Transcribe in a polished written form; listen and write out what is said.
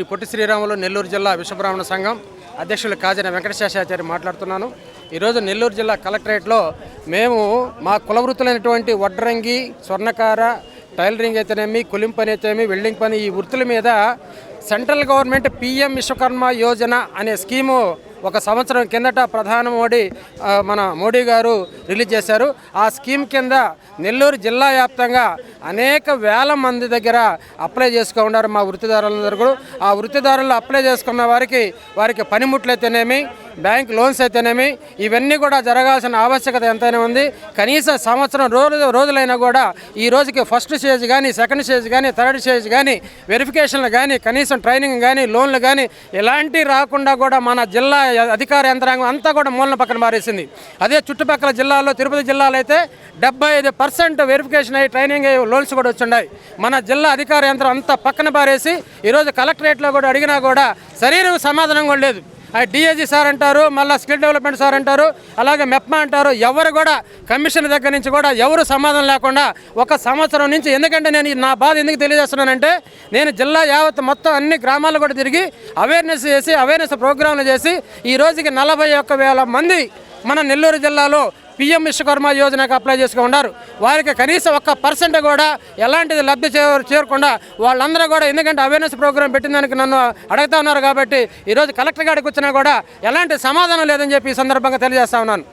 పొట్టి శ్రీరాములు నెల్లూరు జిల్లా విశ్వబ్రాహ్మణ సంఘం అధ్యక్షులు కాజన వెంకటశేషాచారి మాట్లాడుతున్నాను. ఈరోజు నెల్లూరు జిల్లా కలెక్టరేట్లో మేము మా కుల వృత్తులైనటువంటి వడ్రంగి, స్వర్ణకార, టైలరింగ్ అయితేనేమి, కులిం పని అయితేనేమి, వెల్డింగ్ పని, ఈ వృత్తుల మీద central government PM Vishwakarma Yojana అనే స్కీము ఒక సంవత్సరం కిందట మన మోడీ గారు రిలీజ్ చేశారు. ఆ స్కీమ్ కింద నెల్లూరు జిల్లా వ్యాప్తంగా అనేక వేల మంది దగ్గర అప్లై చేసుకున్నారు మా వృత్తిదారులందరూ కూడా. ఆ వృత్తిదారులు అప్లై చేసుకున్న వారికి పనిముట్లు అయితేనేమి, బ్యాంక్ లోన్స్ అయితేనేమి, ఇవన్నీ కూడా జరగాల్సిన ఆవశ్యకత ఎంతైనా ఉంది. కనీసం సంవత్సరం రోజులైనా కూడా ఈ రోజుకి ఫస్ట్ స్టేజ్ కానీ, సెకండ్ స్టేజ్ కానీ, థర్డ్ స్టేజ్ కానీ, వెరిఫికేషన్లు కానీ, కనీసం ట్రైనింగ్ కానీ, లోన్లు కానీ ఇలాంటివి రాకుండా కూడా మన జిల్లా అధికార యంత్రాంగం అంతా కూడా మూలన పక్కన మారేసింది. అదే చుట్టుపక్కల జిల్లాల్లో, తిరుపతి జిల్లాలో అయితే 75% వెరిఫికేషన్ అయ్యి ట్రైనింగ్ అయ్యి లోన్స్ కూడా వచ్చున్నాయి. మన జిల్లా అధికార యంత్రం అంతా పక్కన పారేసి ఈరోజు కలెక్టరేట్లో కూడా అడిగినా కూడా సరైన సమాధానం కూడా లేదు. DAG సార్ అంటారు, మళ్ళీ స్కిల్ డెవలప్మెంట్ సార్ అంటారు, అలాగే మెప్మా అంటారు. ఎవరు కూడా కమిషన్ దగ్గర నుంచి కూడా ఎవరు సమాధానం లేకుండా ఒక సంవత్సరం నుంచి, ఎందుకంటే నేను నా బాధ ఎందుకు తెలియజేస్తున్నానంటే, నేను జిల్లా యావత్ మొత్తం అన్ని గ్రామాలు కూడా తిరిగి అవేర్నెస్ ప్రోగ్రాంలు చేసి ఈ రోజుకి 41,000 మంది మన నెల్లూరు జిల్లాలో PM విశ్వకర్మ యోజనకు అప్లై చేసుకున్నారు. వారికి కనీసం 1% కూడా ఎలాంటిది లబ్ధి చేరకుండా వాళ్ళందరూ కూడా, ఎందుకంటే అవేర్నెస్ ప్రోగ్రాం పెట్టిన దానికి నన్ను అడుగుతా ఉన్నారు కాబట్టి ఈరోజు కలెక్టర్ గారికి వచ్చినా కూడా ఎలాంటి సమాధానం లేదని చెప్పి ఈ సందర్భంగా తెలియజేస్తా ఉన్నాను.